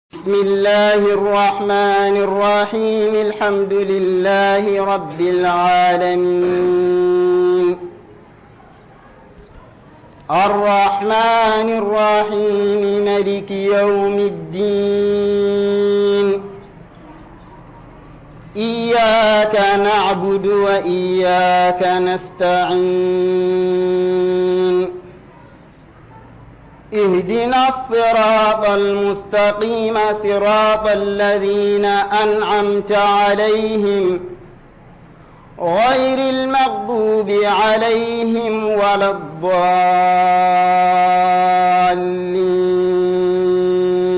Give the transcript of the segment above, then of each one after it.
بسم الله الرحمن الرحيم الحمد لله رب العالمين الرحمن الرحيم مالك يوم الدين إياك نعبد وإياك نستعين اهدنا الصراط المستقيم صراط الذين أنعمت عليهم غير المغضوب عليهم ولا الضالين.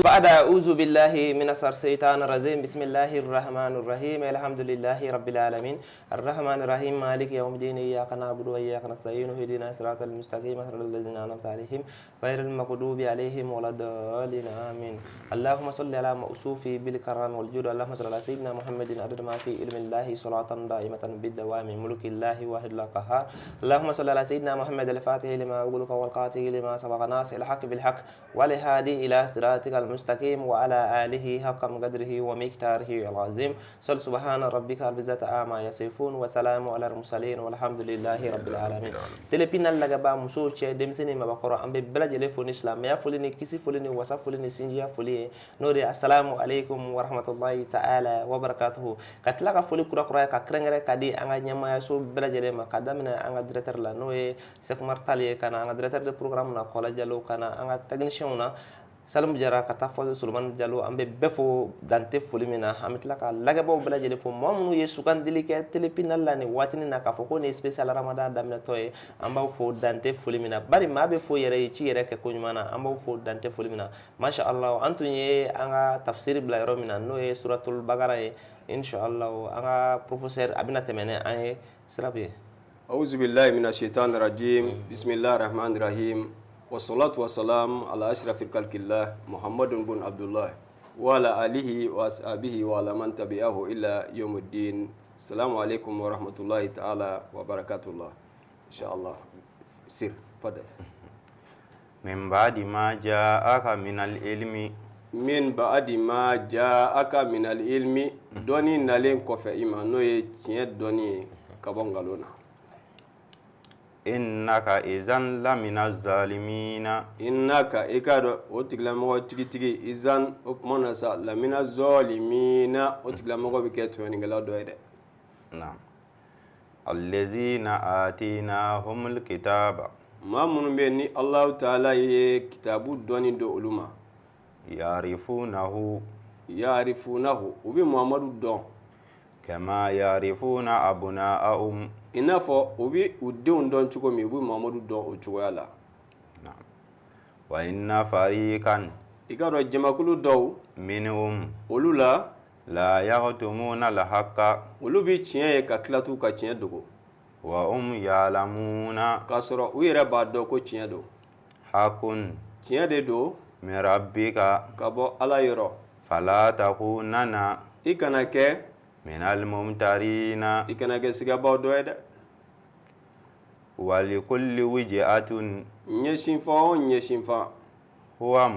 بعد أعوذ بالله من الشيطان الرجيم بسم الله الرحمن الرحيم الحمد لله رب العالمين الرحمن الرحيم مالك يوم الدين إياك نعبد وإياك نستعين اهدنا الصراط المستقيم صراط الذين أنعمت عليهم غير المغضوب عليهم ولا الضالين آمين. اللهم صل على موصوف بالكرم والجود اللهم صل على سيدنا محمد عدد ما في علم الله صلاة دائمة بالدوام ملك الله واحد لا قهار. اللهم صل على سيدنا محمد الفاتح لما أغلق والقاتل لما سبق ناصر الحق بالحق والهادي إلى صراطك المستقيم وعلى آله حق قدره ومقداره العظيم. صل سبحان ربك رب العزة عما يصفون وسلام على المرسلين والحمد لله رب العالمين. تلبينا لغبا مسوچه دمسني مبقرا أم ببلج لفون إسلام يا فلني كسي فلني وصف فلني سنجيا فلي نوري السلام عليكم ورحمة الله تعالى وبركاته. كتلاك فلي كرا كرا كرنغري كدي أنغا نيما يسو بلج لما كدامنا أنغا درتر لا نوي سكمار تالي كان أنغا درتر دي program na kola jalo kana أنغا technician na Salam jara kata fo Sulman Jallo ambe befo dante fulimina amitla ka lagabo bela jele fo momnu ye sukan dilike telepinal la ni watini na ka fo ko ne special Ramadan damna toye amba fo dante fulimina bari mabe fo yere ci yere ke ko nyumana amba fo dante fulimina masha Allah antunye anga tafsir bla romina no ye suratul bagara inshallah anga professeur abina temene ay sirabe أعوذ بالله من الشيطان الرجيم بسم الله الرحمن الرحيم والصلاة والسلام على أشرف خلق الله محمد بن عبد الله وعلى آله وأصحابه وعلى من تبعه إلى يوم الدين. السلام عليكم ورحمة الله تعالى وبركاته الله إن شاء الله. سير فضل. من بعد ما جاءك من العلم من بعد ما جاءك من العلم دوني نالين كوفي إيمان نوي تشيد دوني كابونغالونا innaka izan lamina zalimina innaka ikado otigla mo tigi izan opmona sa lamina zalimina otigla mo be keto ni ngala do ede na allazina atinahumul kitaba ma mun be ni Allah taala ye kitabu doni do uluma yarifunahu ubi muhammadu don kama yarifuna abnaahum inafo ubi udun don chuko mi ubi muhammadu don o chuko yala na wa inna fariqan igaro jamakulu daw minhum ulula la yaqtumuna al-haqqa ulubi chiye ka klatu ka chiye dogo wa yalamuna kasoro uire ba do ko chiye do hakun chiye de do min rabbika kabo ala yoro fala takunana ikana ke min al-mumtarina ikana ke siga ba do ede wa li kulli wij'atun nyeshinfa huwa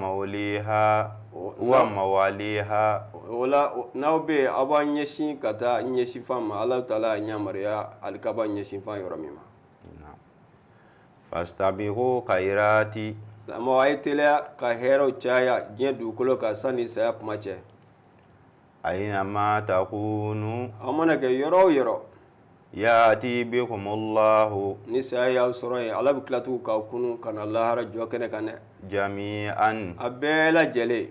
mawaliha wala nawbe aba nyeshin kata nyeshifa ma Allah taala nyamariya alkaba nyeshinfa yoromima fastabiqu khairati samo aytela ka hero chaya jedu kulo ka sani sa mache aina ma takunu amana ke yoro yati bikumullahu nisa ya usroy ala biklatu ka kunu kana Allah rajo kene kane jami'an abela jele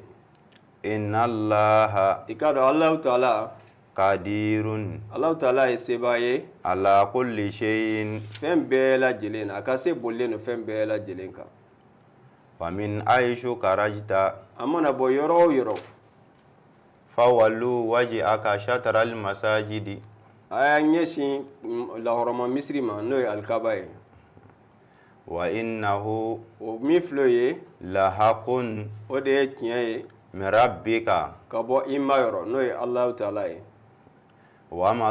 inna allaha ikado Allah taala qadirun Allah taala sebaye ala kulli shay'in fembela jelen akase bolleno fembela jelenka wa min aishu karajta amana bo yoro fawallu wajhaka shatral masajidi aya nyesi la horoma misri ma no alkabaye wa innahu o mifloye la haqun ode tiyaye min rabbika kabo imayoro no Allah taala wa ma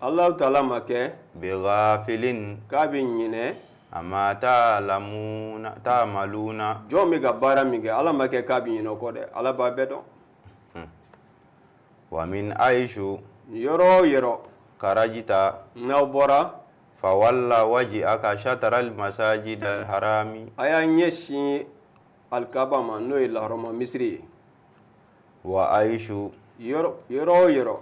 Allah taala make bighafilin kabin yine amma ta'maluna jɔn bɛ ka baara min kɛ ala ma kɛ k'a bɛ ɲinɛ o kɔ dɛ ala b'a bɛɛ dɔn wa min aishu yɔrɔ o yɔrɔ karajita n'aw bɔra fawalla wajhaka shatara al-masajid al-harami a y'a ɲɛsin alikaba ma n'o ye lahɔrɔma misiri ye wa aishu yɔrɔ o yɔrɔ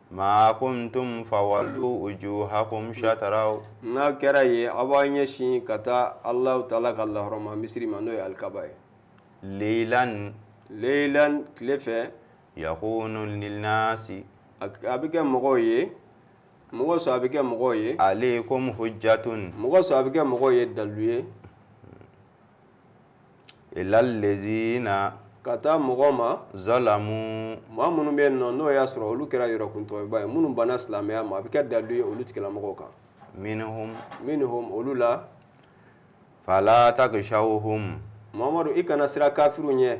ma kuntum fawallu wujuhakum shataraw n'a kɛra ye a b'a ɲɛsin ka taa alahu taala ka lahɔrɔma misiri ma n'o ye alikaba ye leilan tile fɛ yakunu linnasi a bɛ kɛ mɔgɔw ye mɔgɔ sɔn a bɛ kɛ mɔgɔw ye alaykum hujjatun mɔgɔ sɔn a bɛ kɛ mɔgɔw ye dalilu ye ilal lezina ka taa mɔgɔ ma zalamu maa minnu bɛ yen nɔ n'o y'a sɔrɔ olu kɛra yɔrɔkuntɔba ye minnu banna silamɛya ma a bɛ kɛ dalilu ye olu tigilamɔgɔw kan minhum olu la fala takshawhum mamadu i kana sira kafiru ɲɛ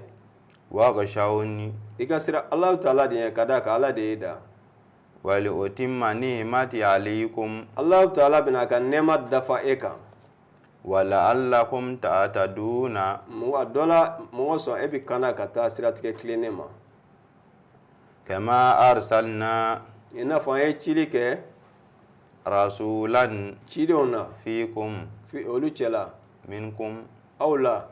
waghshawni i ka sira alahu taala de ɲɛ ka da kan ala de ye da wali utimma ni'mati alaykum alahu taala bɛna a ka nɛɛma dafa e kan wala allakum ta'taduna a dɔ la mɔgɔ sɔn e bɛ kana ka taa siratigɛ tilennen ma kama arsalna i n'a fɔ an ye cili kɛ rasulan cidenw na fikum olu cɛla minkum aw la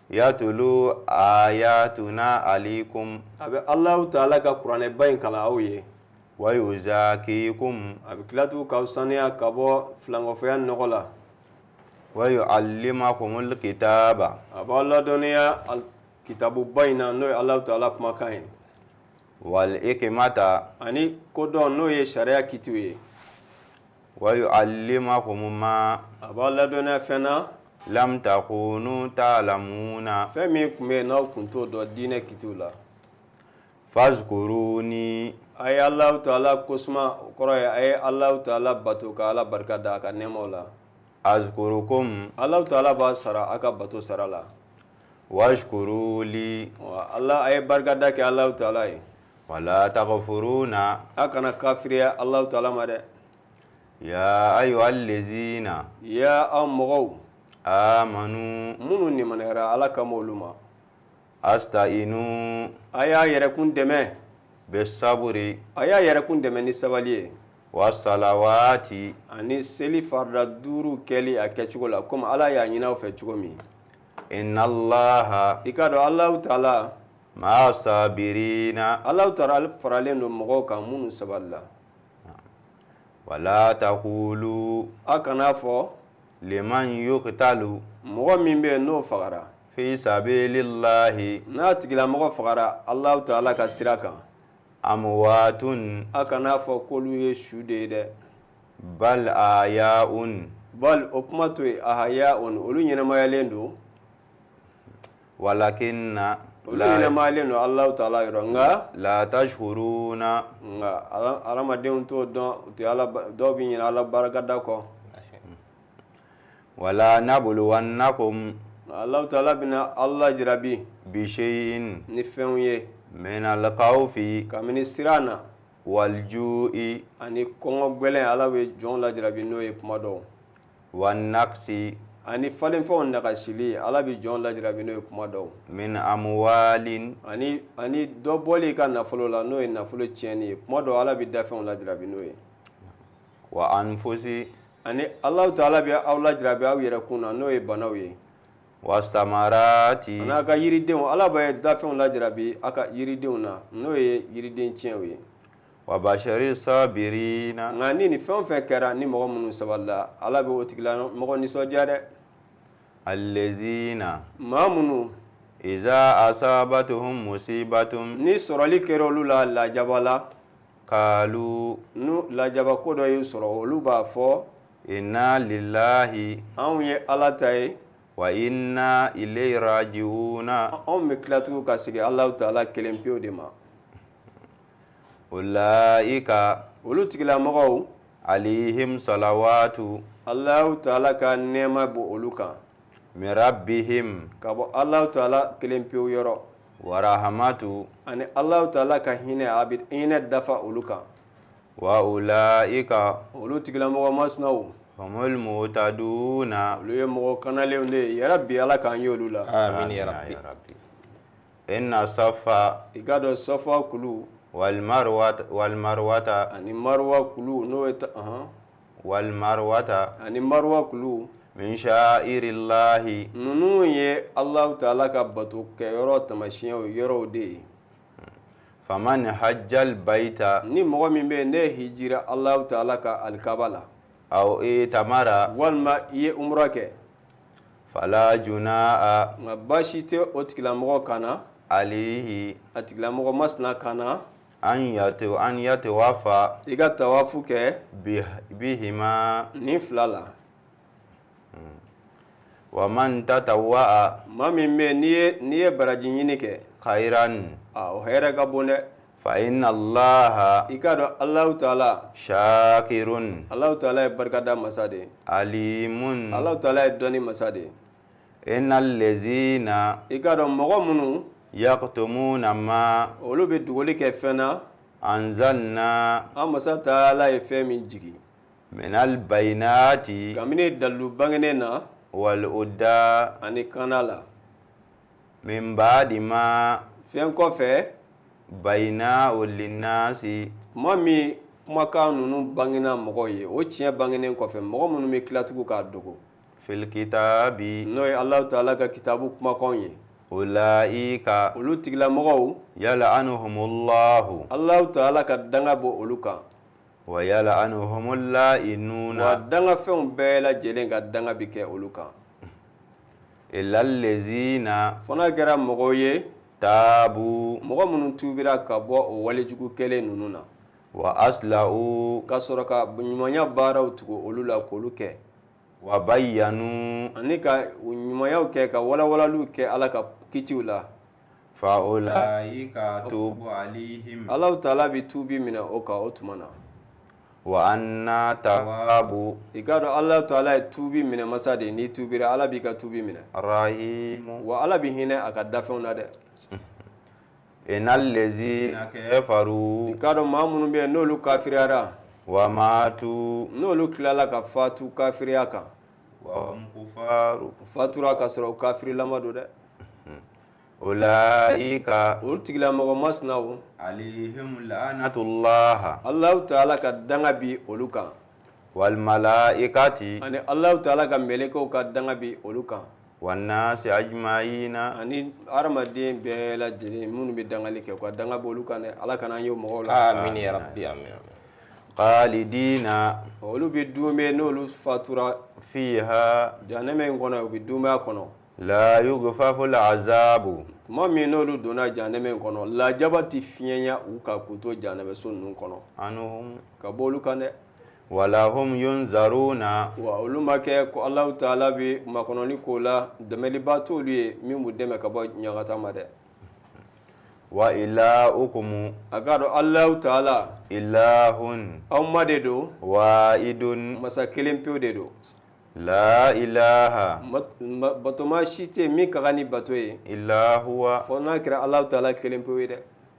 yatulu ayatuna alaykum a bɛ alahu taala ka kuranɛba in kalan aw ye wa yuzakikum a bɛ tila tugun k'aw saniya ka bɔ filankɔfɛya nɔgɔ la wa yu'allimakumul kitaba a b'aw ladɔnniya kitabuba in na n'o ye alahu taala kumakan ye wal hikmata ani kodɔn n'o ye sariya kitiw ye wa yu'allimakum ma a b'aw ladɔnniya fɛn na lam takunu ta'lamuna fɛn min tun bɛ yen n'aw tun t'o dɔn diinɛ kitiw la fazkuruni a ye alahu taala kosuma o kɔrɔ ye a ye alahu taala bato ka ala barika da a ka nɛɛmaw la azkurukum alahu taala b'a sara a ka bato sara la washkuruli a ye barika da kɛ alahu taala ye wala taghfuruna a kana kafiriya alahu taala ma dɛ ya ayyuhal lezina ya aw mɔgɔw amanu minnu nimanayara ala kama olu ma asta'inu a y'a yɛrɛkun dɛmɛ bisabri a y'a yɛrɛkun dɛmɛ ni sabali ye wasalawati ani seli farida 5 kɛli a kɛcogo la komi ala y'a ɲini aw fɛ cogo min innallaha i k'a dɔn alahu taala ma'a sabirina alahu taala faralen don mɔgɔw kan minnu sabalila wala taqulu a kana fɔ liman yuqtalu mɔgɔ min bɛ yen n'o fagara fi sabilillahi n'a tigilamɔgɔ fagara alahu taala ka sira kan amwatun a kana fɔ k'olu ye su de ye dɛ bal ayaun bal o kuma to yen ahayaun olu ɲɛnamayalen don walakinna olu ɲɛnamayalen don alahu taala yɔrɔ nka la tashkuruna nka adamadenw t'o dɔn u tɛ dɔw bɛ ɲinɛ ala barakada kɔ wala nabluwannakum alahu taala bɛna ala jarabi bi shay'in ni fɛnw ye min al-khawfi kabini sira na wal ju'i ani kɔngɔ gwɛlɛn ala bɛ jɔnw lajarabi n'o ye kuma dɔw wan naqsi ani falenfɛnw nakasili ala bɛ jɔnw lajarabi n'o ye kuma dɔw min amwalin ani dɔ bɔli i ka nafolo la n'o ye nafolo tiɲɛni ye kuma dɔw ala bɛ dafɛnw lajarabi n'o ye wa anfusi ani alahu taala bɛ aw lajarabi aw yɛrɛ kun na n'o ye banaw ye wasamarati ani a ka yiridenw ala bɛ dafɛnw lajarabi a ka yiridenw na n'o ye yiriden tiɲɛw ye wa bashari sabirina nka ni fɛn o fɛn kɛra ni mɔgɔ minnu sabalila ala bɛ o tigilamɔgɔ nisɔndiya dɛ allazina maa minnu iza asabatuhum musibatun ni sɔrɔli kɛra olu la lajaba la kalu nu lajaba ko dɔ y'u sɔrɔ olu b'a fɔ inna lillahi anw ye ala ta ye wa inna ilayhi raji'una anw bɛ tila tugun ka segin alahu taala kelen pewu de ma ulaika olu tigilamɔgɔw alihim salawatu alahu taala ka nɛɛma bɔ olu kan min rabbihim ka bɔ alahu taala kelen pewu yɔrɔ wa rahmatu ani alahu taala ka hinɛ a bɛ hinɛ dafa olu kan wa ulaika olu tigilamɔgɔ masinaw هم المهتدون olu ye mɔgɔ kanalenw de ye yarabi ala k'an y'olu la amin ya rabbi إن الصفا i k'a dɔn safa kulu والمروة ani marwa kulu n'o ye ani marwa kulu من شعائر الله ninnu ye Allahu Taala ka bato kɛyɔrɔ tamasiyɛnw yɔrɔw de ye فمن حج البيت ni mɔgɔ min bɛ yen ne hijira Allahu Taala ka alikaba la أو إتمر walima i ye umra kɛ فلا جناح nka baasi tɛ o tigilamɔgɔ kan na عليه a tigilamɔgɔ masina kan na أن يتوفى i ka tawafu kɛ بهما nin fila la ومن تطوع maa min bɛ yen n'i ye baraji ɲini kɛ خيرا o hɛrɛ ka bon dɛ فإن الله i k'a dɔn Allahu Taala شاكر Allahu Taala ye barikada masa de ye عليم Allahu Taala ye dɔnni masa de ye إن الذين i k'a dɔn mɔgɔ minnu يكتمون ما olu bɛ dogoli kɛ fɛn na أنزلنا an masa Taala ye fɛn min jigi من البينات kabini dalu bangenen na والهدى ani kana la من بعد ما fɛn kɔfɛ بيناه للناس maa min kumakan ninnu bangena mɔgɔw ye o tiɲɛ bangenen kɔfɛ mɔgɔ minnu bɛ tila tugun k'a dogo في الكتاب n'o ye Allahu Taala ka kitabu kumakanw ye أولئك olu tigilamɔgɔw يلعنهم الله Allahu Taala ka danga bɔ olu kan ويلعنهم اللائنون wa dangafɛnw bɛɛ lajɛlen ka danga bi kɛ olu kan إلا الذين fana kɛra mɔgɔw ye تابوا mɔgɔ minnu tuubira ka bɔ o walejugu kɛlen ninnu na وأصلحوا ka sɔrɔ ka ɲumanya baaraw tugu olu la k'olu kɛ وبينوا ani ka ɲumanyaw kɛ ka walawalaliw kɛ Ala ka kitiw la فأولئك أتوب عليهم Allahu Taala bi tuubi minɛ o kan o tuma na وأنا تواب i k'a dɔn Allahu Taala ye tuubi minɛ masa de ye n'i tuubira Ala b'i ka tuubi minɛ رحيم wa Ala bi hinɛ a ka dafɛnw na dɛ إن الذين كفروا i k'a dɔn maa minnu bɛ yen n'olu kafiriyara وماتوا n'olu tilala ka fatu kafiriya kan وهم كفار fatura ka sɔrɔ o kafirilama don dɛ أولئك olu tigilamɔgɔ masinaw عليهم لعنة الله Allahu Taala ka danga bi olu kan والملائكة ani Allahu Taala ka mɛlɛkɛw ka danga bi olu kan والناس أجمعين ani hadamaden bɛɛ lajɛlen minnu bɛ dangali kɛ u ka danga bɔ olu kan dɛ Ala kana an ye o mɔgɔw la amin ya rabbi amin خالدين olu bɛ dunbe n'olu fatura فيها jahanɛmɛ in kɔnɔ u bɛ dunbaya kɔnɔ لا يغفف العذاب tuma min n'olu donna jahanɛmɛ in kɔnɔ lajaba ti fiɲɛya u kan k'u to jahanɛmɛ so ninnu kɔnɔ عنهم ka bɔ olu kan dɛ ولا هم ينظرون wa olu ma kɛ ko Allahu Taala bɛ makɔnɔni k'o la dɛmɛliba t'olu ye min b'u dɛmɛ ka bɔ ɲagata ma dɛ وإلهكم a k'a dɔn Allahu Taala إله aw ma de don واحد masa kelen pewu de don لا إله batoma si tɛ min ka kan ni bato ye إلا هو fɔ n'a kɛra Allahu Taala kelen pewu ye dɛ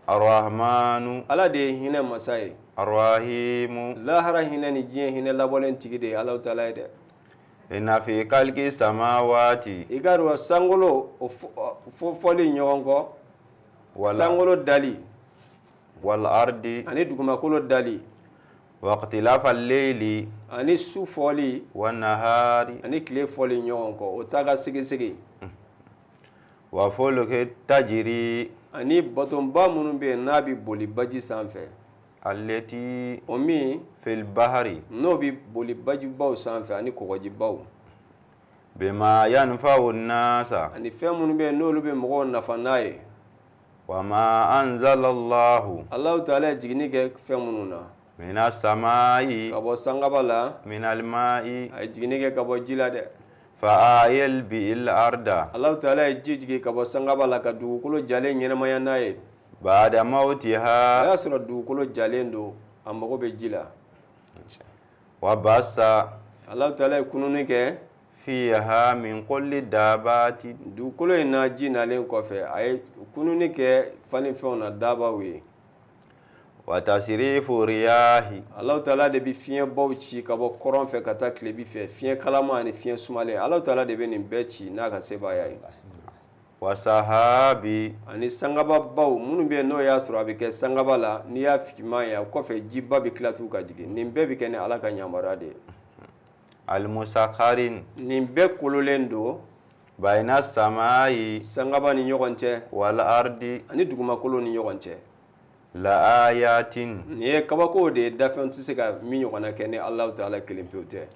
الرحمن Ala de ye hinɛ masa ye الرحيم lahara hinɛ ni diɲɛ hinɛ labɔlen tigi de ye Allahu Taala ye dɛ إن في خلق السماوات i k'a dɔn sankolo o fɔli ɲɔgɔn kɔ sankolo dali والأرض ani dugumakolo dali واختلاف الليل ani su fɔli والنهار ani tile fɔli ɲɔgɔn kɔ o ta ka segesege وفلك تجري ani batonba minnu bɛ yen n'a bɛ boli baji sanfɛ التي o min في البحر n'o bɛ boli bajibaw sanfɛ ani kɔgɔjibaw بما ينفع الناس ani fɛn minnu bɛ yen n'olu bɛ mɔgɔw nafa n'a ye وما أنزل الله Allahu Taala ye jiginni kɛ fɛn minnu na من السماء ka bɔ sangaba la من الماء a ye jiginni kɛ ka bɔ ji la dɛ فآيل بالأرض Allahu Taala ye ji jigin ka bɔ sangaba la ka dugukolo jalen ɲɛnamaya n'a ye بعد a موتها y'a sɔrɔ dugukolo jalen don a mago bɛ ji la وبث Allahu Taala ye kununni kɛ فيها من كل دابات dugukolo in na ji nalen kɔfɛ a ye kununni kɛ fani fɛnw na dabaw ye وتصريف الرياح Allah Ta'ala de bi fiɲɛ baw ci ka bɔ kɔrɔn fɛ ka taa tilebi fɛ fiɲɛ kalama ani fiɲɛ sumalen Allah Ta'ala de bɛ nin bɛɛ ci n'a ka sebaaya ye وسحاب ani sangaba baw minnu bɛ n'o y'a sɔrɔ a bɛ kɛ sangaba la n'i y'a fiman ye kɔfɛ jiba bɛ tila tugun ka jigin nin bɛɛ bɛ kɛ ni Allah ka yamaruya de ye المسخر nin bɛɛ kololen don بين السماء sangaba ni ɲɔgɔn cɛ والأرض ani dugumakolo ni ɲɔgɔn cɛ لآيات nin ye kabako de ye dafɛn tɛ se ka min ɲɔgɔnna kɛ ni Allah Ta'ala kelen pewu tɛ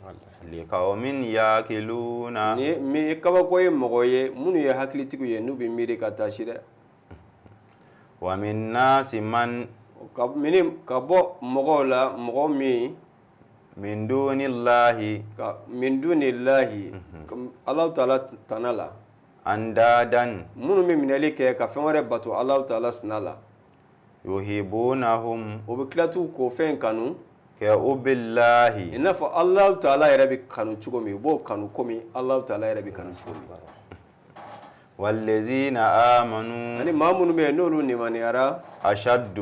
لقوم يأكلون ni ye kabako ye mɔgɔ ye minnu ye hakilitigiw ye n'u bɛ miiri ka taa si dɛ ومن الناس من ka bɔ mɔgɔw la mɔgɔ min من دون الله min dunillahi Allah Ta'ala tana la أندادا minnu bɛ minɛli kɛ ka fɛn wɛrɛ bato Allah Ta'ala sina la يحبونهم o bɛ tila tu k'o fɛn kanu كحب الله i n'a fɔ Allah Ta'ala yɛrɛ bɛ kanu cogo min u b'o kanu komi Allah Ta'ala yɛrɛ bɛ kanu cogo min والذين آمنوا ani maa minnu bɛ yen n'olu nimaniyara أشد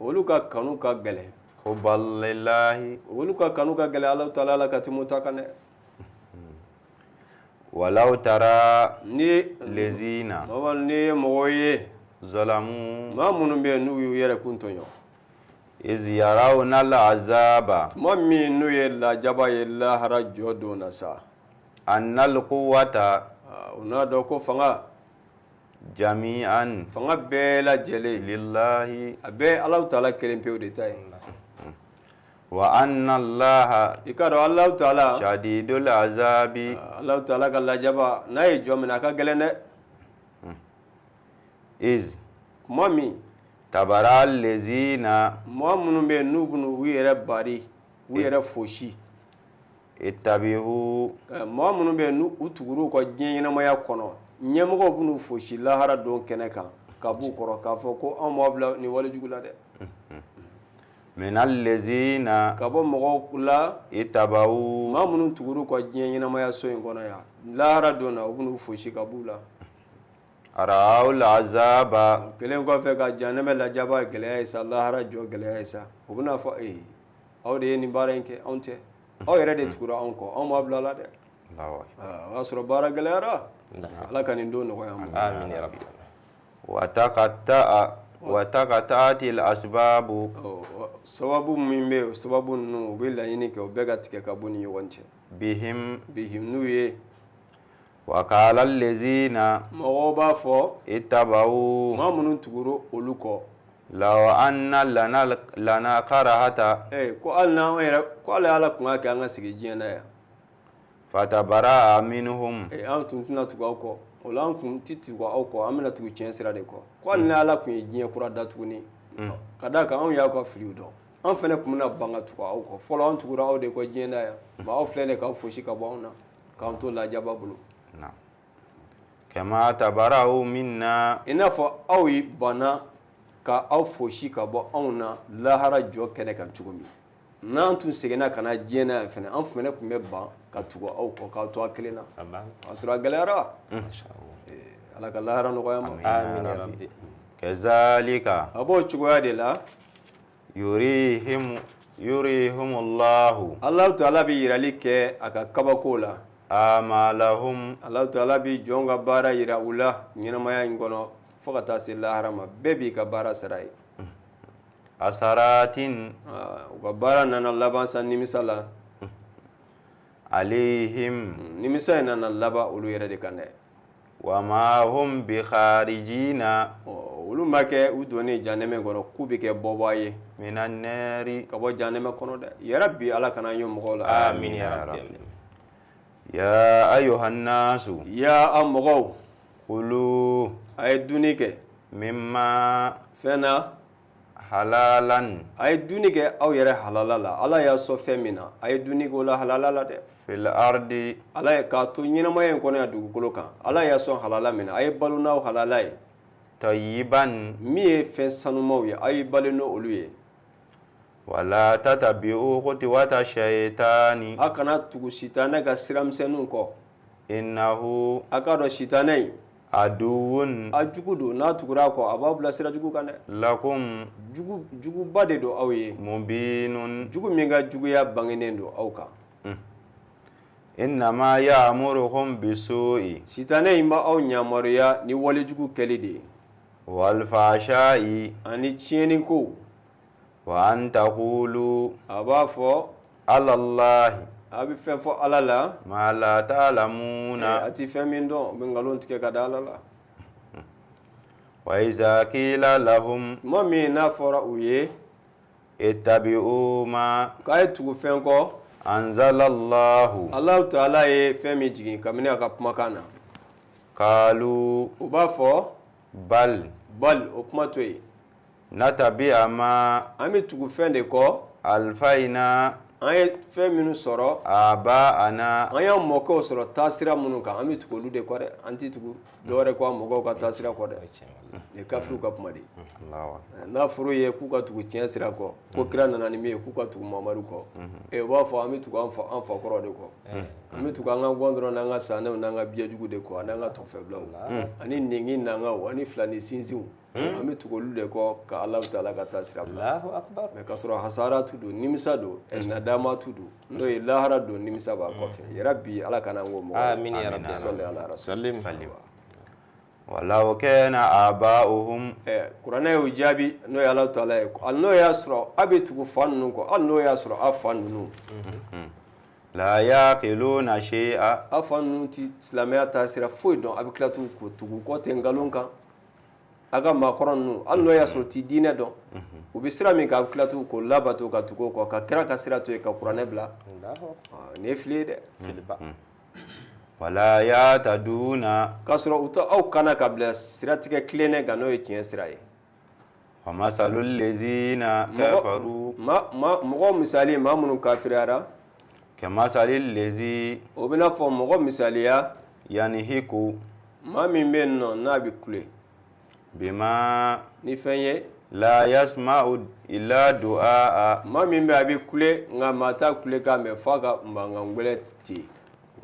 olu ka kanu ka gɛlɛn حبا لله olu ka kanu ka gɛlɛn Allah Ta'ala la ka tɛmɛ ta kan dɛ ولو ترى ni الذين ni ye mɔgɔ ye ظلموا maa minnu bɛ yen n'u y'u yɛrɛ kun tɔɲɔ إذ يرون العذاب tuma min n'u ye lajaba ye lahara jɔ don na sa أن القوة u n'a dɔn ko fanga جميعا fanga bɛɛ lajɛlen لله a bɛɛ Allah Ta'ala kelen pewu de ta ye وأن الله i ka dɔn Allah Ta'ala شديد العذاب Allah Ta'ala ka lajaba n'a ye jɔ min a ka gɛlɛn dɛ إذ kuma min تبرأ الذين maa minnu bɛ yen n'u bɛna u yɛrɛ bari u yɛrɛ fosi اتبعوا maa minnu bɛ yen n'u tugura u ka diɲɛ ɲɛnamaya kɔnɔ ɲɛmɔgɔw bɛna fosi lahara don kɛnɛ kan ka b'u kɔrɔ k'a fɔ ko anw b'a bila nin wale jugu la dɛ من الذين ka bɔ mɔgɔw la اتبعوا maa minnu tugura u ka diɲɛ ɲɛnamaya so in kɔnɔ yan lahara don na u bɛna fosi ka b'u la رأوا العذاب kelen kɔfɛ ka janɛmɛ lajaba gɛlɛya ye sa lahara jɔ gɛlɛya ye sa u bɛna fɔ aw de ye nin baara in kɛ anw tɛ aw yɛrɛ de tugura anw kɔ anw b'a bila la dɛ الله o y'a sɔrɔ baara gɛlɛyara ala ka nin don nɔgɔya ma آمين يا رب وتقطعت الأسباب sababu min bɛ sababu ninnu u bɛ laɲini kɛ u bɛɛ ka tigɛ ka bɔ ni ɲɔgɔn cɛ بهم bihim n'u ye وقال الذين mɔgɔw b'a fɔ اتبعوا maa minnu tugura olu kɔ لو أن لنا كرهة ko hali n'an yɛrɛ ko hali ala tun k'a kɛ an ka sigi diɲɛ na yan فتبرأ منهم an tun tɛna tugu aw kɔ o la an tun tɛ tugu aw kɔ an bɛna tugu tiɲɛ sira de kɔ ko hali ni ala tun ye diɲɛ kura da tuguni ka d'a kan anw y'aw ka filiw dɔn an fana tun bɛna ban ka tugu aw kɔ fɔlɔ an tugura aw de kɔ diɲɛ na yan nka aw filɛ de k'aw fosi ka bɔ anw na k'an to lajaba bolo نعم كما تبرأوا منا i n'a fɔ aw yi banna ka aw fosi ka bɔ anw na lahara jɔ kɛnɛ kan cogo min n'an tun seginna ka na diɲɛ na yan fana an fana tun bɛ ban ka tugu aw kɔ k'aw to a kelen na o y'a sɔrɔ a gɛlɛyara ala ka lahara nɔgɔya ma آمين يا رب كذلك a b'o cogoya de la يريهم الله Allah Ta'ala bɛ yirali kɛ a ka kabako la آمالهم Allah Ta'ala bɛ jɔn ka baara yira u la ɲɛnamaya in kɔnɔ fo ka taa se lahara ma bɛɛ b'i ka baara sara ye أسرات u ka baara nana laban sa nimisa la عليهم nimisa in nana laban olu yɛrɛ de kan dɛ وما هم بخارجين olu ma kɛ u donnen janɛmɛ kɔnɔ k'u bɛ kɛ bɔbɔ ye من النار ka bɔ janɛmɛ kɔnɔ dɛ yɛrɛ bi ala kana ɲɔ mɔgɔw la آمين يا رب يا أيها الناس ya an mɔgɔw كلوا a ye dunni kɛ مما fɛn na حلالا a ye dunni kɛ aw yɛrɛ halala la ala y'a sɔn fɛn min na a ye dunni kɛ o la halala la dɛ في الأرض ala ye k'a to ɲɛnamaya in kɔnɔ yan dugukolo kan ala y'a sɔn halala min na a ye balo n'aw halala ye طيبا min ye fɛn sanumaw ye a ye balo n'olu ye ولا تتبعوا خطوات الشيطان a kana tugu sitanɛ ka siramisɛnninw kɔ إنه a k'a dɔn sitanɛ in aduwwun a jugu don n'a tugura kɔ a b'a bila sira jugu kan dɛ lakum juguba de don aw ye mubinun jugu min ka juguya bangenen don aw kan innama ya'murukum bisu'i sitanɛ in b'aw yamaruya ni walejugu kɛli de ye wal fahsha'i ani tiɲɛni ko wa an taqulu a b'a fɔ ala Allahi a bɛ fɛn fɔ Ala la ma la ta'lamuna a ti fɛn min dɔn u bɛ nkalon tigɛ ka da Ala la wa iza qila lahum tuma min n'a fɔra u ye ittabi'u ma k'a ye tugu fɛn kɔ anzalallahu Allahu Taala ye fɛn min jigin kabini a ka kumakan na qalu u b'a fɔ bal o kuma to yen natabi'a ma an bɛ tugu fɛn de kɔ alfaina an ye fɛn minnu sɔrɔ aba'ana an y'an mɔkɛw sɔrɔ taasira minnu kan an bɛ tugu olu de kɔ dɛ an tɛ tugu dɔwɛrɛ kɔ an mɔkɛw ka taasira kɔ dɛ nin ye kafiriw ka kuma de ye Allahu n'a fɔra u ye k'u ka tugu tiɲɛ sira kɔ ko kira nana ni min ye k'u ka tugu Mamadu kɔ u b'a fɔ an bɛ tugu an fa kɔrɔ de kɔ an bɛ tugu an ka gɔndɔrɔn n'an ka sanɛw n'an ka biɲɛjugu de kɔ n'an ka tɔfɛbilaw ani nɛngi nangaw ani filani sinsinw an bɛ tugu olu de kɔ ka Alahu Taala ka taasira bila mɛ k'a sɔrɔ hasaratu don nimisa don nadamatu don n'o ye lahara don nimisa b'a kɔfɛ yarabi Ala kana an k'o mɔgɔ amin ya rabbi salli ala rasul walau kana aba'uhum kuranɛ y'o jaabi n'o ye Alahu Taala ye hali n'o y'a sɔrɔ a bɛ tugu fa ninnu kɔ hali n'o y'a sɔrɔ a fa ninnu la yaqiluna shay'a a fa ninnu ti silamɛya taasira foyi dɔn a bɛ tila k'o tugu kɔ tɛ nkalon kan a ka maakɔrɔ ninnu hali n'o y'a sɔrɔ ti diinɛ dɔn u bɛ sira min kan a bɛ tila k'o labato ka tugu o kɔ ka kira ka sira to yen ka kuranɛ bila nin ye fili ye dɛ wala yataduna k'a sɔrɔ u tɛ aw kana ka bila siratigɛ tilennɛ kan n'o ye tiɲɛ sira ye wa masalul ladzina kafaru mɔgɔ misali maa minnu kafiriyara kamasalil ladzi o bɛna fɔ mɔgɔ misaliya yanhiku maa min bɛ yen nɔ n'a bɛ kule bima ni fɛn ye la yasma'u illa du'a maa min bɛ a bɛ kule nka maa t'a kule k'a mɛn f'a ka mankan gwɛlɛ ten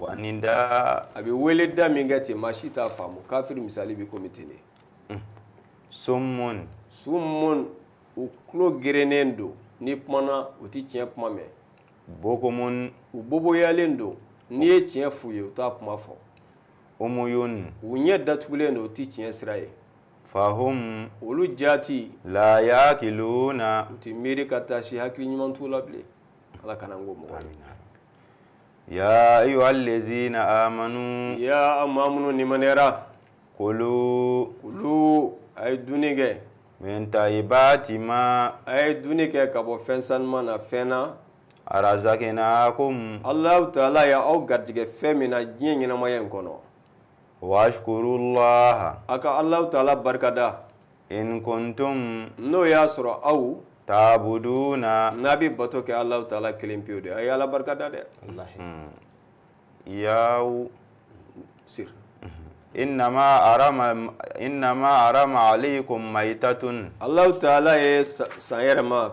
wa nida a bɛ wele da min kɛ ten maa si t'a faamu kafiri misali bɛ komi ten de summun summun u tulo gerennen don ni kumana u ti tiɲɛ kuma mɛn bukumun u boboyalen don n'i ye tiɲɛ f'u ye u t'a kuma fɔ umuyun u ɲɛ datugulen don u ti tiɲɛ sira ye fahum olu jaati la yaqiluna u ti miiri ka taa si hakili ɲuman t'u la bilen Ala kana n k'o mɔgɔ ye ya ayyuhal ladzina amanu ya maa minnu nimaniyara kulu a ye dunni kɛ min tayyibati ma a ye dunni kɛ ka bɔ fɛn sanuman na fɛn na arazaqnakum Allahu Taala y'aw garijɛgɛ fɛn min na diɲɛ ɲɛnamaya in kɔnɔ washkurullaha a ka Allahu Taala barikada in kuntum n'o y'a sɔrɔ aw ta'buduna n'a bɛ bato kɛ Allahu Taala kelen pewu de a ye Ala barikada dɛ yaw sir innama arama alaykum maytatun Allahu Taala ye san yɛrɛ ma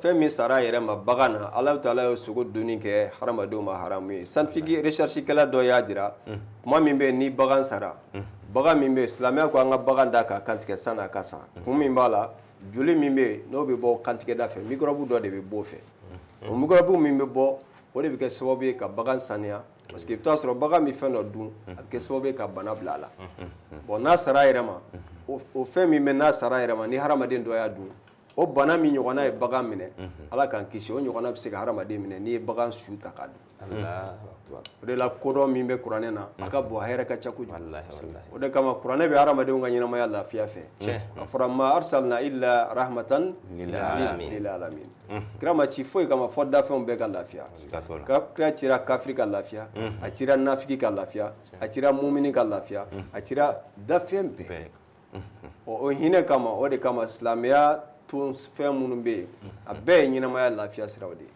fɛn min sara yɛrɛ ma bagan na Allahu Taala ye sogo donni kɛ hadamadenw ma haramu ye scientifique recherche kɛla dɔ y'a jira kuma min bɛ ni bagan sara bagan min bɛ silamɛya ko an ka bagan da ka kantigɛ san n'a ka san kun min b'a la joli min bɛ n'o bɛ bɔ kantigɛda fɛ microbe dɔ de bɛ bɔ o fɛ o microbe min bɛ bɔ o de bɛ kɛ sababu ye ka bagan saniya parce que i bɛ taa sɔrɔ bagan bɛ fɛn dɔ dun a bɛ kɛ sababu ye ka bana bila a la bon n'a sara yɛrɛ ma o fɛn min bɛ n'a sara yɛrɛ ma ni hadamaden dɔ y'a dun o bana min ɲɔgɔnna ye bagan minɛ Ala k'an kisi o ɲɔgɔnna bɛ se ka hadamaden minɛ n'i ye bagan su ta k'a dun o de la kodɔn min bɛ kuranɛ na a ka bon a hɛrɛ ka ca kojugu o de kama kuranɛ bɛ hadamadenw ka ɲɛnamaya lafiya fɛ a fɔra ma arsalna illa rahmatan lil alamin kira ma ci foyi kama fɔ dafɛnw bɛɛ ka lafiya kira cira kafiri ka lafiya a cira nafiki ka lafiya a cira mumini ka lafiya a cira dafɛn bɛɛ o hinɛ kama o de kama silamɛya tun fɛn minnu bɛ yen a bɛɛ ye ɲɛnamaya lafiya siraw de ye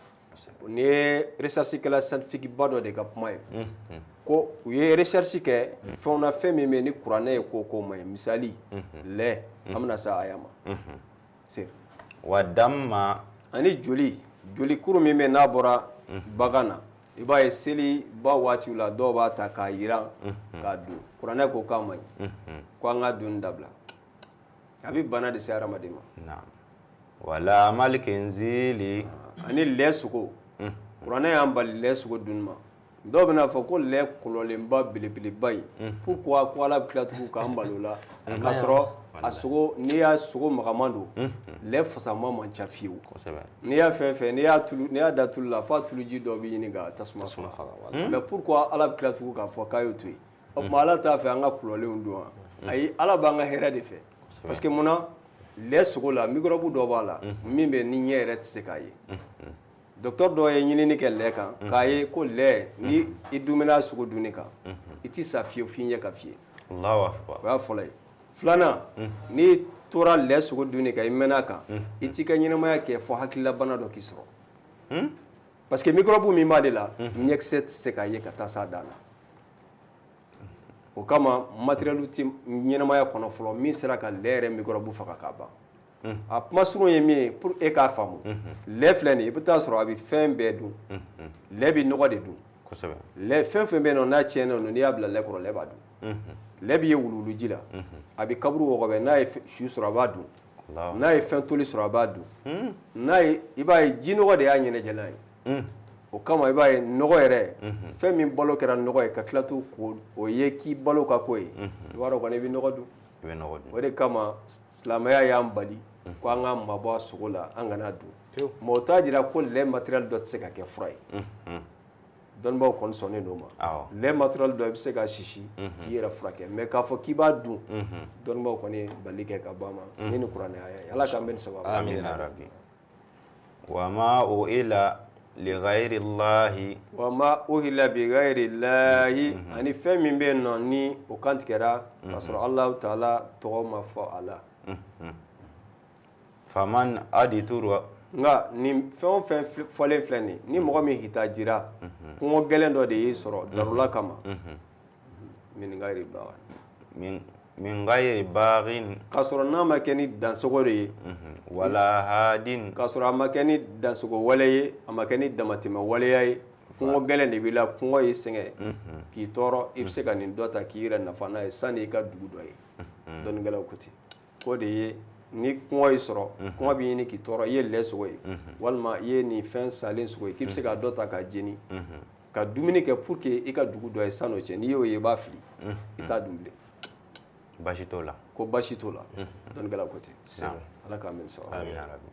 nin ye recherche kɛla scientifique ba dɔ de ka kuma ye ko u ye recherche kɛ fɛnw na fɛn min bɛ yen ni kuranɛ ye ko ma ye misali lɛ an bɛna se aya ma wa damma ani joli kuru min bɛ n'a bɔra bagan na iba ye seli ba waati la dɔw b'a ta k'a yira k'a dun kuranɛ ko k'a man ɲi ko an ka dun dabila a bɛ bana de se hadamaden ma naam wala malkinzili ani lɛ sogo kuranɛ y'an bali lɛ sogo dunni ma dɔw bɛna fɔ ko lɛ kɔlɔlenba belebeleba in pourquoi ko Ala bɛ tila tugun k'an bali o la k'a sɔrɔ a sogo n'i y'a sogo magaman don lɛ fasama man ca fiyewu n'i y'a fɛn fɛn n'i y'a da tulu la f'a tuluji dɔ bɛ ɲini ka tasuma faga mais pourquoi Ala bɛ tila tugun k'a fɔ k'a y'o to yen o tuma Ala t'a fɛ an ka kɔlɔlenw dun wa ayi Ala b'an ka hɛrɛ de fɛ parce que munna lɛ sogo la microbe dɔ b'a la min bɛ ni ɲɛ yɛrɛ tɛ se k'a ye docteur dɔ ye ɲinini kɛ lɛ kan k'a ye ko lɛ ni i dumuni sogo dunni kan i ti sa fiyewu f'i ɲɛ ka fiyɛ Allahu akbar o y'a fɔlɔ ye filanan n'i tora lɛ sogo dunni kan i mɛnna kan i t'i ka ɲɛnamaya kɛ fɔ hakililabana dɔ k'i sɔrɔ parce que microbe min b'ale la ɲɛkisɛ tɛ se k'a ye ka taa s'a dan na o kama matériel tɛ ɲɛnamaya kɔnɔ fɔlɔ min sera ka lɛ yɛrɛ microbe faga k'a ban a kuma surun ye min ye pour e k'a faamu lɛ filɛ nin i bɛ taa sɔrɔ a bɛ fɛn bɛɛ dun lɛ bɛ nɔgɔ de dun lɛ fɛn fɛn bɛ yen nɔ n'a tiɲɛnen don n'i y'a bila lɛ kɔrɔ lɛ b'a dun lɛ bɛ ye wuluwuluji la a bɛ kaburu wɔgɔbɛ n'a ye su sɔrɔ a b'a dun n'a ye fɛn toli sɔrɔ a b'a dun n'a ye i b'a ye ji nɔgɔ de y'a ɲɛnajɛlan ye o kama i b'a ye nɔgɔ yɛrɛ fɛn min balo kɛra nɔgɔ ye ka tila to k'o ye k'i balo ka ko ye i b'a dɔn kɔni i bɛ nɔgɔ dun o de kama silamɛya y'an bali ko an ka mabɔ a sogo la an kana dun mɛ o t'a jira ko lɛ matériel dɔ tɛ se ka kɛ fura ye dɔnnibaw kɔni sɔnnen don ma lɛ matériel dɔ i bɛ se ka sisi k'i yɛrɛ furakɛ mɛ k'a fɔ k'i b'a dun dɔnnibaw kɔni bali kɛ ka ban ma ni kuranɛ aya ye ala k'an bɛ nin sababu amina rabbi wa ma uhilla li ghayri llahi wa ma uhilla bi ghayri llahi ani fɛn min bɛ yen nɔ ni o kantigɛra k'a sɔrɔ Alahu taala tɔgɔ ma fɔ a la faman aditura nka nin fɛn o fɛn fɔlen filɛ nin ni mɔgɔ min hitajira kɔngɔ gɛlɛn dɔ de y'i sɔrɔ darula kama min ghayri baghin k'a sɔrɔ n'a ma kɛ ni dansogo de ye wala hadin k'a sɔrɔ a ma kɛ ni dansogo wale ye a ma kɛ ni damatɛmɛ waleya ye kɔngɔ gɛlɛn de b'i la kɔngɔ y'i sɛgɛn k'i tɔɔrɔ i bɛ se ka nin dɔ ta k'i yɛrɛ nafa n'a ye sanni i ka dugu dɔ ye dɔnnikɛlaw ko ten k'o de ye ni kɔngɔ y'i sɔrɔ kɔngɔ b'i ɲini k'i tɔɔrɔ i ye lɛ sogo ye walima i ye nin fɛn salen sogo ye k'i bɛ se ka dɔ ta ka jeni ka dumuni kɛ pour que i ka dugu dɔ ye san'o cɛ n'i y'o ye i b'a fili i t'a dun bilen basi t'o la ko basi t'o la dɔnnikɛlaw ko ten ala k'an bɛ nin sababu amina rabbi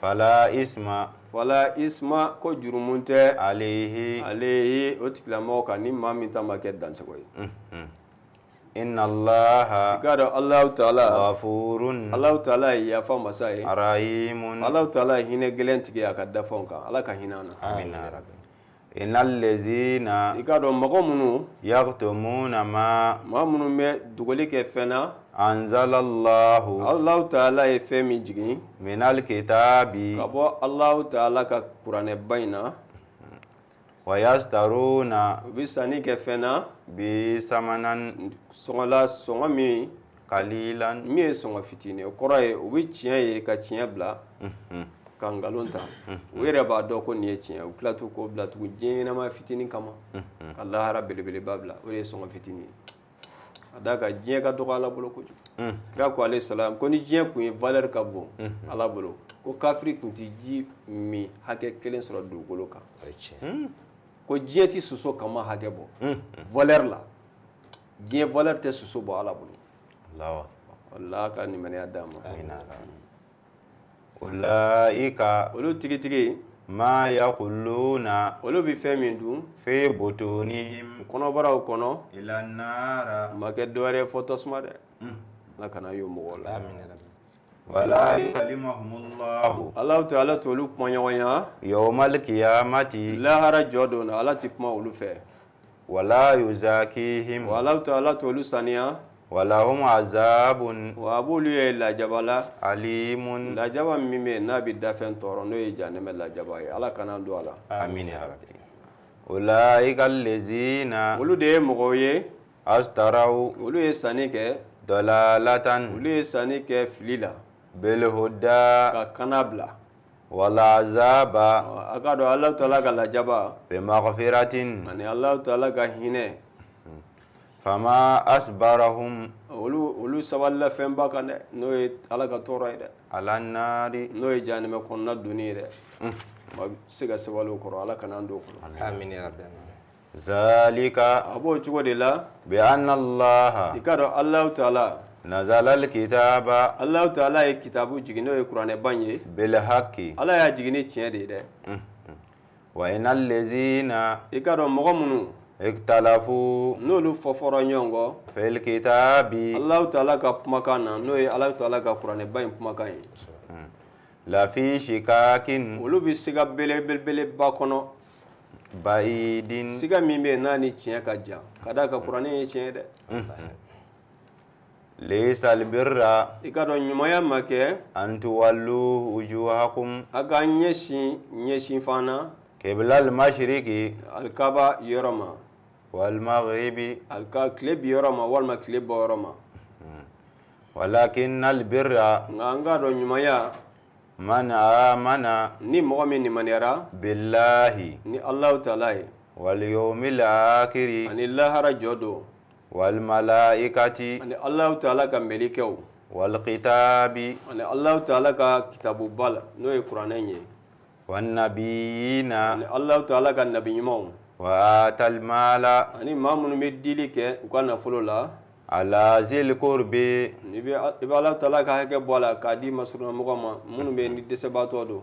fala isma ko jurumun tɛ alayhi o tigilamɔgɔ kan ni maa min ta ma kɛ dansago ye inna allaha i k'a dɔn Alahu taala ghafurun Alahu taala ye yafa masa ye rahimun Alahu taala ye hinɛ gɛlɛn tigi a ka dafɛnw kan ala ka hinɛ an na amina rabbi innal ladzina i k'a dɔn mɔgɔ minnu yaktumuna ma minnu bɛ dogoli kɛ fɛn na anzalallahu Alahu taala ye fɛn min jigin minal kitabi ka bɔ Alahu taala ka kuranɛba in na wa yastaruna u bɛ sanni kɛ fɛn na bi samanan sɔngɔ min qalilan min ye sɔngɔ fitinin o kɔrɔ ye u bɛ tiɲɛ ye ka tiɲɛ bila ka nkalon ta u yɛrɛ b'a dɔn ko nin ye tiɲɛ u tila to k'o bila tugun diɲɛ ɲɛnama fitinin kama ka lahara belebeleba bila o de ye sɔngɔ fitinin ye a da ka diɲɛ ka dɔgɔ ala bolo kojugu kira ko alayhi salam ko ni diɲɛ kun ye valeur ka bon ala bolo ko kafiri kun ti ji min hakɛ kelen sɔrɔ dugukolo kan ko diɲɛ ti soso kama hakɛ bɔ valeur la diɲɛ valeur tɛ soso bɔ ala bolo Allah ka nimaniya d'a ma ulaika olu tigitigi ma yaquluna olu bi fɛn min dun fi butunihim kɔnɔbaraw kɔnɔ ila nara ma kɛ dɔwɛrɛ fɔ tasuma dɛ ala kana y'o mɔgɔw la wala yukallimuhumullahu Alahu ta'ala t'olu kuma ɲɔgɔnya yawmal qiyamati lahara jɔ don na ala ti kuma olu fɛ wala yuzakihim wa Alahu ta'ala t'olu saniya walahum azabun wa b'olu ye lajaba la alimun lajaba min bɛ n'a bɛ dafɛn tɔɔrɔ n'o ye jahanɛmɛ lajaba ye ala kana don a la amin ya rabbi ulaika allazina olu de ye mɔgɔw ye astaraw olu ye sanni kɛ dalalatan olu ye sanni kɛ fili la bil huda ka kana bila والعذاب akado Allah Ta'ala ka lajaba بمغفرة ani Allah Ta'ala ka hinɛ فما أصبرهم olu saballa fɛnba kan dɛ n'o ye Ala ka tɔɔrɔ ye dɛ على النار n'o ye jahanɛmɛ kɔnɔna donni ye dɛ ma se ka sabali o kɔrɔ Ala kana an don o kɔnɔ amin ya rabbi ذلك a b'o cogo de la بأن الله i ka dɔn Allah Ta'ala نزل الكتاب Allah Ta'ala ye kitabu jigin n'o ye kuranɛ ban ye بالحق Ala y'a jigin ni tiɲɛ de ye dɛ وإن الذين i ka dɔn mɔgɔ minnu اختلفوا n'olu fɔfɔra ɲɔgɔn kɔ في الكتاب Allah Ta'ala ka kumakan na n'o ye Allah Ta'ala ka kuranɛ ban kumakan ye لفي شكاك olu bi siga belebeleba kɔnɔ بعيد siga min bɛ yen n'a ni tiɲɛ ka jan ka d'a ka kuranɛ ye tiɲɛ dɛ ليس البر i ka dɔn ɲumanya ma kɛ أن تولوا وجوهكم a ka ɲɛsin fana قبل المشرق alikaba yɔrɔ ma والمغرب tile bi yɔrɔ ma walima tile bɔ yɔrɔ ma ولكن البر nka an k'a dɔn ɲumanya من آمن ni mɔgɔ min limaniyara بالله ni Allah Ta'ala ye واليوم الآخر ani lahara jɔ don والملائكة ani Allah Ta'ala ka melikɛw والكتاب ani Allah Ta'ala ka kitabu ba la n'o ye kuranɛ ye والنبيين ani Allah Ta'ala ka nabi ɲumanw وآتى المال ani maa minnu bɛ dili kɛ u ka nafolo la على ذي القرب i bɛ Ala Ta'ala ka hakɛ bɔ a la k'a di masurunamɔgɔ ma minnu bɛ ni dɛsɛbaatɔ don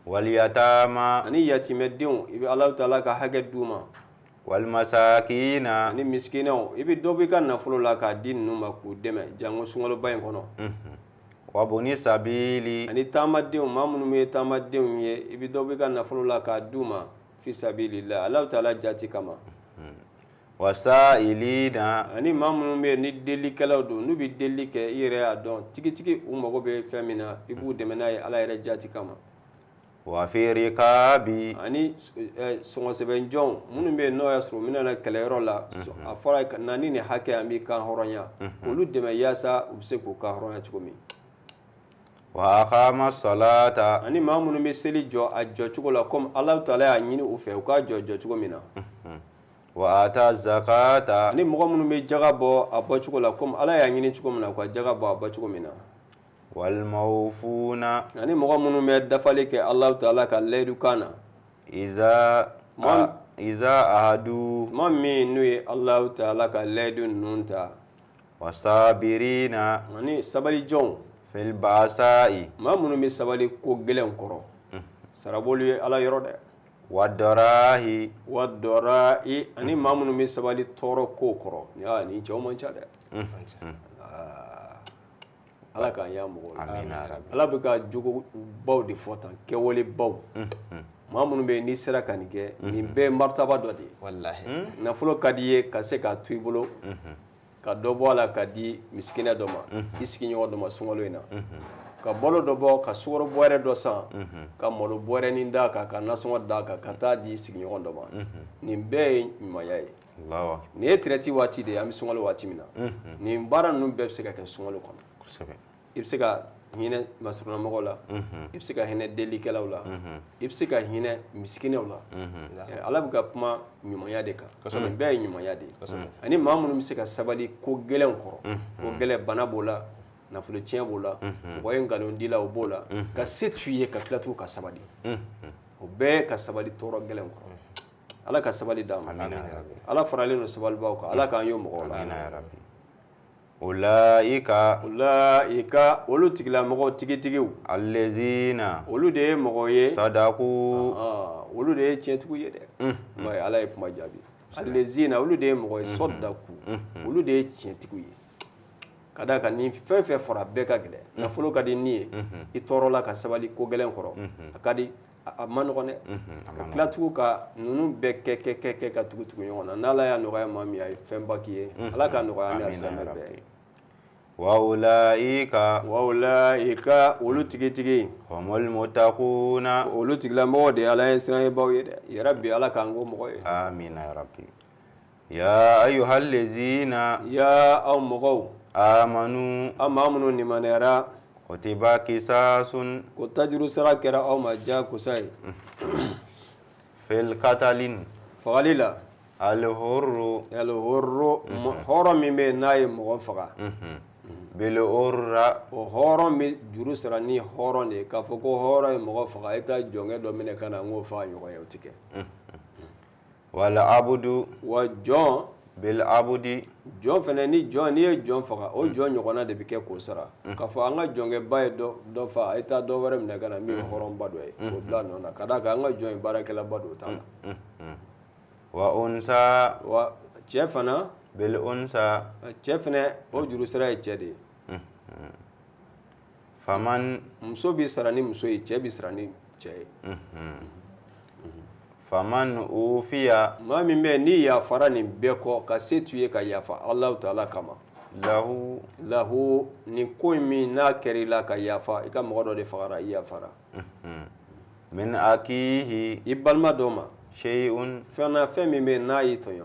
واليتامى ani yatimɛdenw i bɛ Ala Ta'ala ka hakɛ d'u ma والمساكين ani misikinɛw i bɛ dɔ b'i ka nafolo la k'a di ninnu ma k'u dɛmɛ jango sunkaloba in kɔnɔ وابن السبيل ani taamadenw maa minnu bɛ taamadenw ye i bɛ dɔ b'i ka nafolo la k'a d'u ma fi sabilillah Ala Ta'ala jati kama والسائلين ani maa minnu bɛ ni delikɛlaw don n'u bɛ deli kɛ i yɛrɛ y'a dɔn tigitigi u mago bɛ fɛn min na i b'u dɛmɛ n'a ye Ala yɛrɛ jati kama وفي رقاب ani sɔngɔsɛbɛnjɔnw minnu bɛ yen n'o y'a sɔrɔ u bɛna na kɛlɛyɔrɔ la a fɔra na ni nin hakɛ an b'i kan hɔrɔnya olu dɛmɛ yaasa u bɛ se k'u kan hɔrɔnya cogo min وأقام الصلاة ani maa minnu bɛ seli jɔ a jɔ cogo la komi Ala Ta'ala y'a ɲini u fɛ u k'a jɔ cogo min na وآتى الزكاة ani mɔgɔ minnu bɛ jaga bɔ a bɔ cogo la komi Ala y'a ɲini cogo min na u ka jaga bɔ a bɔ cogo min na والموفون ani mɔgɔ minnu bɛ dafali kɛ Ala Ta'ala ka layidu kan na إذا أهدوا tuma min n'u ye Ala Ta'ala ka layidu ninnu ta وصابرين ani sabalijɔnw في البأساء maa minnu bɛ sabali ko gɛlɛn kɔrɔ sarabolu ye Ala yɔrɔ dɛ والضراء wa dɔra i ani maa minnu bɛ sabali tɔɔrɔ ko kɔrɔ nin cɛw man ca dɛ Ala k'an y'a mɔgɔw la آمين يا رب Ala bɛ ka jogo baw de fɔ tan kɛwale baw maa minnu bɛ yen n'i sera ka nin kɛ nin bɛɛ ye maritaba dɔ de ye wallahi nafolo ka di ye ka se k'a to i bolo ka dɔ bɔ a la ka di misikinɛ dɔ ma i sigiɲɔgɔn dɔ ma sunkalo in na ka balo dɔ bɔ ka sukaro bɔrɛ dɔ san ka malo bɔrɛnin d'a kan ka nasɔngɔ d'a kan ka taa di sigiɲɔgɔn dɔ ma nin bɛɛ ye ɲumanya ye الله nin ye traite waati de ye an bɛ sunkalo waati min na nin baara ninnu bɛɛ bɛ se ka kɛ sunkalo kɔnɔ أكبر i bɛ se ka hinɛ masurunamɔgɔw la i bɛ se ka hinɛ delikɛlaw la i bɛ se ka hinɛ misikinɛw la Ala bɛ ka kuma ɲumanya de kan nin bɛɛ ye ɲumanya de ye ani maa minnu bɛ se ka sabali ko gɛlɛnw kɔrɔ ko gɛlɛn bana b'o la nafolo tiɲɛ b'o la mɔgɔ ye nkalon di la o b'o la ka se t'u ye ka tila tugun ka sabali o bɛɛ ye ka sabali tɔɔrɔ gɛlɛn kɔrɔ Ala ka sabali d'an ma Ala faralen don sabalibaw kan Ala k'an y'o mɔgɔw la آمين يا رب أولئك olu tigilamɔgɔw tigitigiw الذين olu de ye mɔgɔ ye صدقوا olu de ye tiɲɛtigiw ye dɛ Ala ye kuma jaabi allezina olu de ye mɔgɔ ye sɔdaku olu de ye tiɲɛtigiw ye ka d'a kan ni fɛn fɛn fɔra bɛɛ ka gɛlɛn nafolo ka di ni ye i tɔɔrɔ la ka sabali ko gɛlɛn kɔrɔ a ka di a ma nɔgɔn dɛ ka tila tugun ka ninnu bɛɛ kɛ ka tugu ɲɔgɔn na n'Ala y'a nɔgɔya maa min a ye fɛnba k'i ye Ala k'a nɔgɔya ne a silamɛ bɛɛ ye وأولئك olu tigitigi هم المتقون olu tigilamɔgɔ de ye Ala ye siranɲɛbaw ye dɛ yarabi Ala k'an k'o mɔgɔ ye آمين يا ربي يا أيها الذين ya aw mɔgɔw آمنوا aw maa minnu limaniyara kutiba kisasun ko tajuru sara kɛra aw ma jakosa ye fil qatalin fagalila al-hurru hɔrɔn min bɛ n'a ye mɔgɔ faga bil urra o hɔrɔn bɛ juru sara ni hɔrɔn de ye k'a fɔ ko hɔrɔn ye mɔgɔ faga e ka jɔnkɛ dɔ minɛ ka na n k'o faga ɲɔgɔn ye o tɛ kɛ wal abdu wa jɔn bil abdi jɔn fɛnɛ n'i ye jɔn faga o jɔn ɲɔgɔnna de bɛ kɛ k'o sara k'a fɔ an ka jɔnkɛba ye dɔ faga e taa dɔ wɛrɛ minɛ ka na min ye hɔrɔnba dɔ ye k'o bila nɔ na ka d'a kan an ka jɔn ye baarakɛlaba don o t'a la wa unsa wa cɛ fana bil unsa cɛ fɛnɛ o juru sira ye cɛ de ye faman muso bi sara ni muso ye cɛ bi sara ni cɛ ye faman ufiya maa min bɛ ni yafara nin bɛɛ kɔ ka se t'u ye ka yafa Allahu Taala kama lahu ni ko min n'a kɛra i la ka yafa i ka mɔgɔ dɔ de fagara i yafara min akihi i balima dɔ ma shay'un fɛn min bɛ n'a y'i tɔɲɔ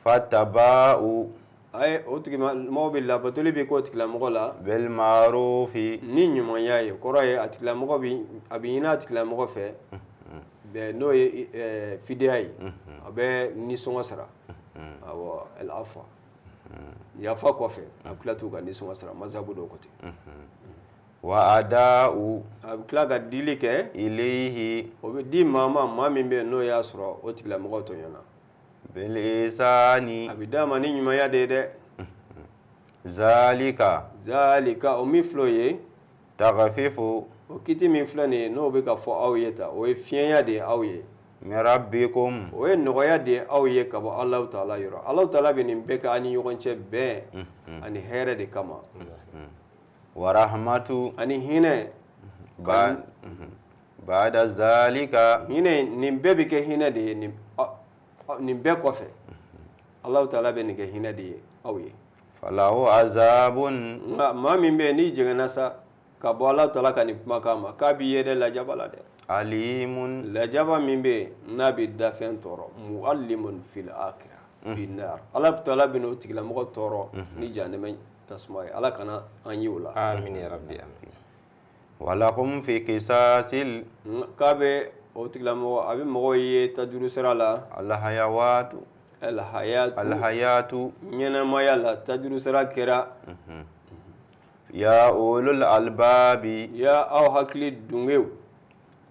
fataba'u ayi o tigi mɔgɔ bɛ labatoli bɛ k'o tigilamɔgɔ la bil ma'rufi ni ɲumanya ye kɔrɔ ye a tigilamɔgɔ a bɛ ɲini a tigilamɔgɔ fɛ n'o ye fidiya ye a bɛ nisɔngɔ sara awɔ al-afwa yafa kɔfɛ a bɛ tila t'u ka nisɔngɔ sara mazabu dɔw ko ten wa ada'u a bɛ tila ka dili kɛ ilayhi o bɛ di maa min bɛ yen n'o y'a sɔrɔ o tigilamɔgɔ tɔɲɔna bil ihsani a bɛ d'a ma ni ɲumanya de ye dɛ zalika o min filɛ o ye taghfifu o kiti min filɛ nin ye n'o bɛ ka fɔ aw ye ta o ye fiɲɛya de ye aw ye min rabbikum o ye nɔgɔya de ye aw ye ka bɔ Allahu Taala yɔrɔ Allahu Taala bɛ nin bɛɛ kɛ ani ɲɔgɔn cɛ bɛn ani hɛrɛ de kama wa rahmatu ani hinɛ ba'da zalika hinɛ nin bɛɛ bɛ kɛ hinɛ de ye nin bɛɛ kɔfɛ Allahu Taala bɛ nin kɛ hinɛ de ye aw ye falahu azabun nka maa min bɛ yen n'i jɛngɛnna sa ka bɔ Allahu Taala ka nin kumakan ma k'a b'i ye dɛ lajaba la dɛ alimun lajaba min bɛ yen n'a bɛ dafɛn tɔɔrɔ mu'allimun fil akhirah bin nar Allahu Taala bɛ n'o tigilamɔgɔ tɔɔrɔ ni jahannama tasuma ye Ala kana an ye o la amin ya rabbi walakum fi qisasil k'a bɛ o tigilamɔgɔ a bɛ mɔgɔw ye tajuru sira la alhayatu ɲɛnɛmaya la tajuru sira kɛra ya ulul albabi ya aw hakili dungew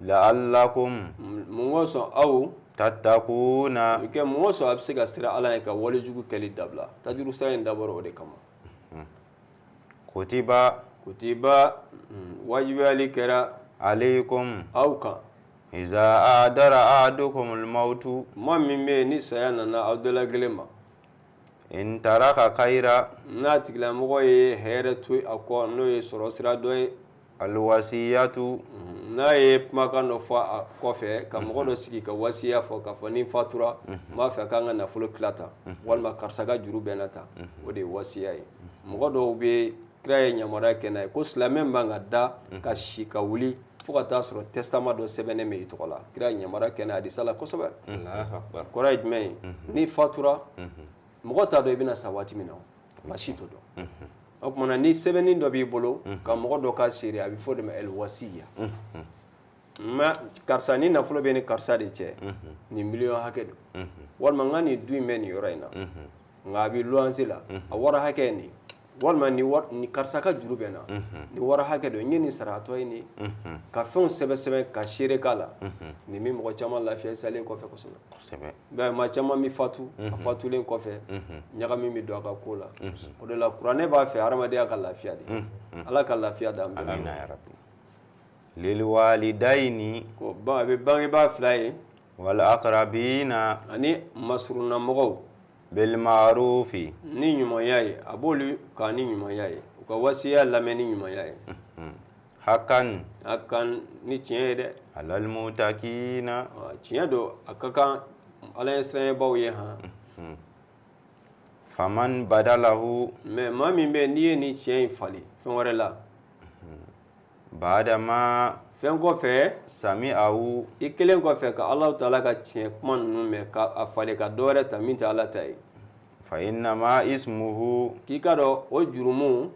la'allakum mun ko sɔn aw tattakuna kɛ mun ko sɔn a bɛ se ka sira Ala ye ka walejugu kɛli dabila tajuru sira in dabɔra o de kama kutiba wajibiyali kɛra alaykum aw kan iza adara ahadukum almautu maa min bɛ yen ni saya nana aw dɔ la kelen ma in taraka khayra n'a tigilamɔgɔ ye hɛrɛ to a kɔ n'o ye sɔrɔ sira dɔ ye alwasiyatu n'a ye kumakan dɔ fɔ a kɔfɛ ka mɔgɔ dɔ sigi ka wasiya fɔ k'a fɔ ni fatura n b'a fɛ k'an ka nafolo tila tan walima karisa ka juru bɛn na tan o de ye wasiya ye mɔgɔ dɔw bɛ kira ye yamaruya kɛ n'a ye ko silamɛ man ka da ka si ka wuli fo ka taa sɔrɔ testament dɔ sɛbɛnnen bɛ i tɔgɔ la kira ye yamaruya kɛ n'a ye hadisa la kosɛbɛ kɔrɔ ye jumɛn ye ni fatura mɔgɔ t'a dɔn i bɛna sa waati min na maa si t'o dɔn o kumana ni sɛbɛnni dɔ b'i bolo ka mɔgɔ dɔ ka seere a bɛ fɔ o de ma elwasiya karisa ni nafolo bɛ ni karisa de cɛ nin miliyɔn hakɛ don walima n ka nin du in bɛ nin yɔrɔ in na nka a bɛ luwanse la a wari hakɛ ye nin walima ni karisa ka juru bɛ na ni wari hakɛ don n ye nin saratɔ ye nin ka fɛnw sɛbɛn ka seere k'a la nin bɛ mɔgɔ caman lafiya salen kɔfɛ kosɛbɛ maa caman bɛ fatu a fatulen kɔfɛ ɲagami bɛ don a ka ko la o de la kuranɛ b'a fɛ hadamadenya ka lafiya de Ala ka lafiya d'an bɛɛ ma lil walidaini ko a bɛ bangebaa fila ye wal aqrabina ani masuruna mɔgɔw bil ma'rufi ni ɲumanya ye a b'olu kan ni ɲumanya ye u ka wasiya lamɛn ni ɲumanya ye hakan ni tiɲɛ ye dɛ alal mutakina tiɲɛ don a ka kan Ala ye siranɲɛbaw ye faman badalahu mais maa min bɛ n'i ye ni tiɲɛ in fali fɛn wɛrɛ la badama fɛn kɔfɛ sami'ahu i kelen kɔfɛ ka Allahu Taala ka tiɲɛ kuma ninnu mɛn ka a fali ka dɔ wɛrɛ ta min tɛ Ala ta ye fa innama ismuhu k'i ka dɔn o jurumu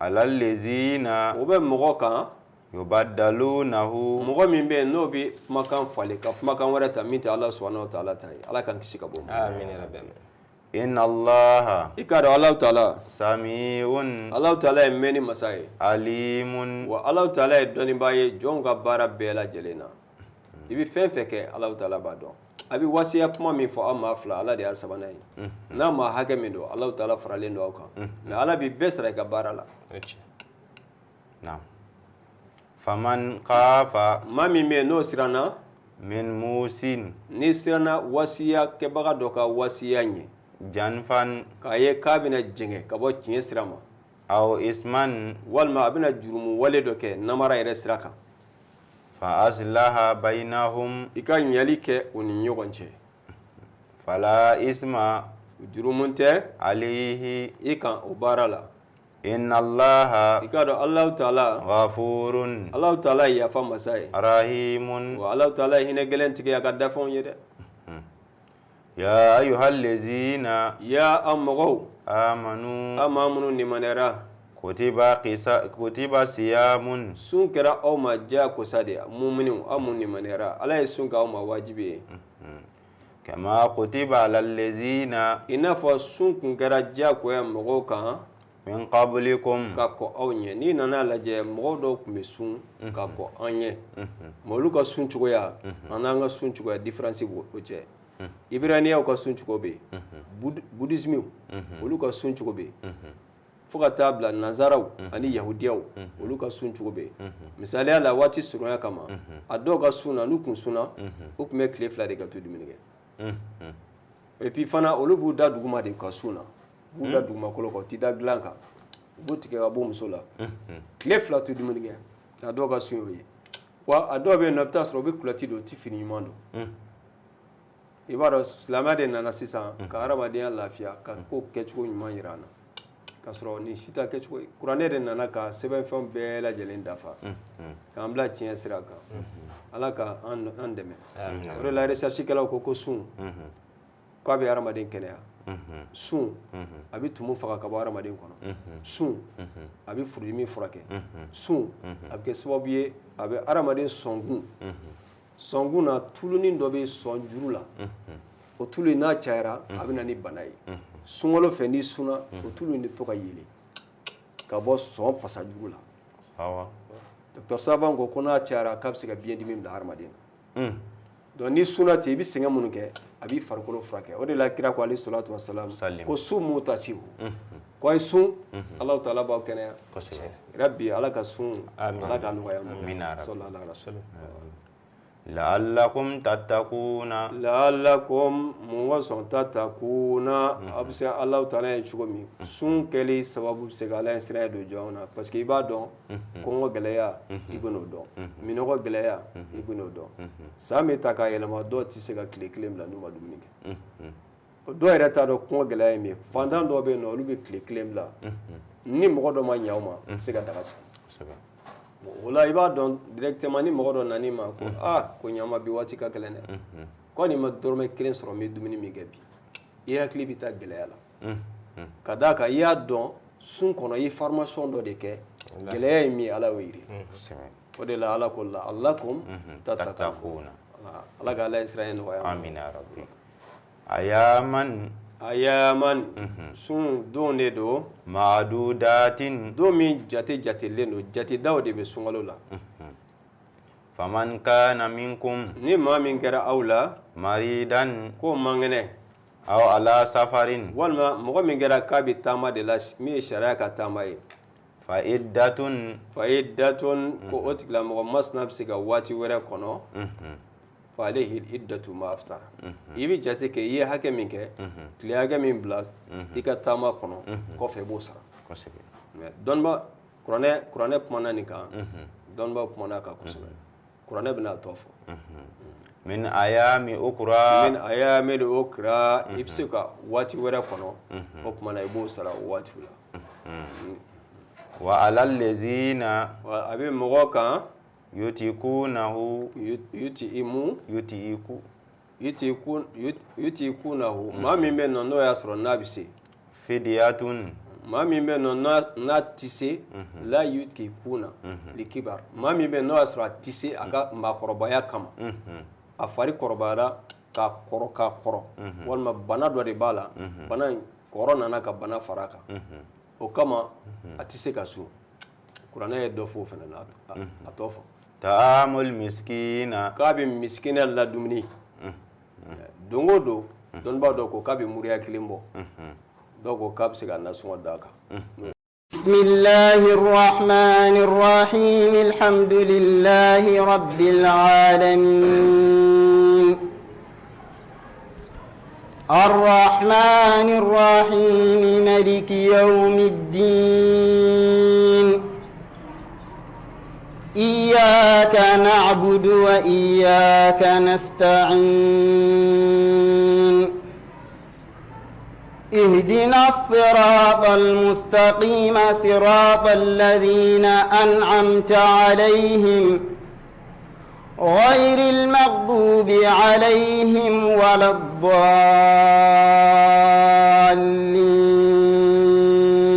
على الذين o bɛ mɔgɔ kan يبدلونه mɔgɔ min bɛ n'o bɛ kumakan falen ka kumakan wɛrɛ ta min tɛ Allah subhanahu wa ta'ala ta ye Allah k'an kisi ka bɔ amin ya rabbi إن الله i k'a dɔn Allah ta'ala سميع Allah ta'ala ye mɛnni masa ye عليم wa Allah ta'ala ye dɔnnibaa ye jɔnw ka baara bɛɛ lajɛlen na i bɛ fɛn fɛn kɛ Allah ta'ala b'a dɔn a bɛ wasiya kuma min fɔ aw maa fila Allah de y'a sabanan ye n'a maa hakɛ min don Allah ta'ala faralen don aw kan mais Allah bɛ bɛɛ sara i ka baara la نعم فمن خاف maa min bɛ yen n'o siranna من موسٍ n'i siranna wasiya kɛbaga dɔ ka wasiya ɲɛ جنفا k'a ye k'a bɛna jɛngɛ ka bɔ tiɲɛ sira ma أو إثما walima a bɛna jurumu wale dɔ kɛ namara yɛrɛ sira kan فأصلح بينهم i ka ɲali kɛ o ni ɲɔgɔn cɛ فلا إثم jurumu tɛ عليه i kan o baara la إن الله i k'a dɔn Allah ta'ala غفور Allah ta'ala ye yafa masa ye رحيم wa Allah ta'ala ye hinɛ gɛlɛn tigɛ a ka dafɛnw ye dɛ يا أيها الذين ya an mɔgɔw آمنوا an maa minnu limaniyara كتب صيام sun kɛra aw ma diyakosa de muminiw aw mun limaniyara Allah ye sun kɛ aw ma wajibi ye كما كتب على الذين i n'a fɔ sun kun kɛra diyakoya mɔgɔw kan من قبلكم ka kɔ aw ɲɛ n'i nana lajɛ mɔgɔw dɔw tun bɛ sun ka kɔ an ɲɛ mais olu ka sun cogoya an n'an ka sun cogoya différence b'o cɛ Ibraniyaw ka sun cogo bɛ yen Bouddhisme olu ka sun cogo bɛ yen fo ka taa bila Nazaraw ani Yahudiyaw olu ka sun cogo bɛ yen misaliya la waati surunya kama a dɔw ka sun na n'u kun sunna u tun bɛ tile 2 de ka to dumuni kɛ et puis fana olu b'u da duguma de ka sun na b'u da dugumakolo kan u tɛ da dilan kan u b'u tigɛ ka bɔ muso la tile 2 to dumuni kɛ a dɔw ka sun y'o ye wa a dɔw bɛ yen nɔ i bɛ taa sɔrɔ u bɛ kulɔti don u tɛ fini ɲuman don i b'a dɔn silamɛya de nana sisan ka hadamadenya lafiya ka ko kɛcogo ɲuman jira an na ka sɔrɔ ni si tɛ kɛcogo ye kuranɛ de nana ka sɛbɛnfɛnw bɛɛ lajɛlen dafa k'an bila tiɲɛ sira kan ala ka an dɛmɛ o de la recherchekɛlaw ko sun k'a bɛ hadamaden kɛnɛya sun a bɛ tumu faga ka bɔ hadamaden kɔnɔ sun a bɛ furudimi furakɛ sun a bɛ kɛ sababu ye a bɛ hadamaden sɔnkun na tulunin dɔ bɛ sɔn juru la o tulu n'a cayara a bɛ na ni bana ye sunkalo fɛ n'i sunna o tulu in de to ka yelen ka bɔ sɔn pasajuru la docteur Saban ko n'a cayara k'a bɛ se ka biyɛndimi bila hadamaden na donc n'i sunna ten i bɛ sɛgɛn minnu kɛ a b'i farikolo furakɛ o de la kira ko alayhi salatu wa salam ko sumu tasihu ko a ye sun Alahu taala b'aw kɛnɛya rabbi ala ka sun ala ka nɔgɔya ma sallallahu alaihi wa sallam لعلكم تتقون لعلكم موسون تتقون abse Allah taala ye cogo min sun kɛli sababu bɛ se ka ala ye sira don jɔn na parce que i b'a dɔn kɔngɔ gɛlɛya i bɛ n'o dɔn minɔgɔ gɛlɛya i bɛ n'o dɔn san bɛ ta k'a yɛlɛma dɔw tɛ se ka tile kelen bila n'u ma dumuni kɛ dɔw yɛrɛ t'a dɔn kɔngɔ gɛlɛya ye min ye fantan dɔw bɛ yen nɔ olu bɛ tile kelen bila ni mɔgɔ dɔ ma ɲɛ o ma u bɛ se ka daga sigi o la i b'a dɔn directement ni mɔgɔ dɔ nan'i ma ko ko ɲama bi waati ka gɛlɛn dɛ ko ni ma dɔrɔmɛ kelen sɔrɔ n bɛ dumuni min kɛ bi i hakili bɛ taa gɛlɛya la ka d'a kan i y'a dɔn sun kɔnɔ i ye formation dɔ de kɛ gɛlɛya ye min ye ala y'o yiri o de la ala ko la'allakum tattaquna ala ka ala ye sira in nɔgɔya amin ya rabbi ayaman sun don de don ma'dudatin don min jatelen don jatedaw de bɛ sunkalo la faman kana minkum ni maa min kɛra aw la maridan ko mangɛnɛ aw ala safarin walima mɔgɔ min kɛra k'a bɛ taama de la min ye sariya ka taama ye fa iddatun ko o tigilamɔgɔ masina bɛ se ka waati wɛrɛ kɔnɔ fa alayhi iddatu ma aftara i bɛ jate kɛ i ye hakɛ min kɛ tile hakɛ min bila i ka taama kɔnɔ kɔfɛ i b'o sara mais dɔnniba kuranɛ kumana nin kan dɔnnibaw kumana kan kosɛbɛ kuranɛ bɛna a tɔ fɔ min ayami ukra i bɛ se ka waati wɛrɛ kɔnɔ o kumana i b'o sara o waati la wa alal lezina a bɛ mɔgɔ kan yutikunahu maa min bɛ nɔ n'o y'a sɔrɔ n'a bɛ se fidyatun ما مين بينو نا تيسي لا يوتكي كونا لكبر ما مين بينو أسرع تيسي أكا ما كربايا كما أفاري كربايا كا كرو والما بنا دوري بالا بنا كورونا ناكا بنا فراكا وكما أتيسي كاسو كورانا يدوفو فنانا أتوفو ta'amul miskina kabi miskina la dumuni dongo do don ba do ko kabi muriya kilimbo do ko kab siga nasu daka بسم الله الرحمن الرحيم الحمد لله رب العالمين الرحمن الرحيم مالك يوم الدين إياك نعبد وإياك نستعين اهدنا الصراط المستقيم صراط الذين أنعمت عليهم غير المغضوب عليهم ولا الضالين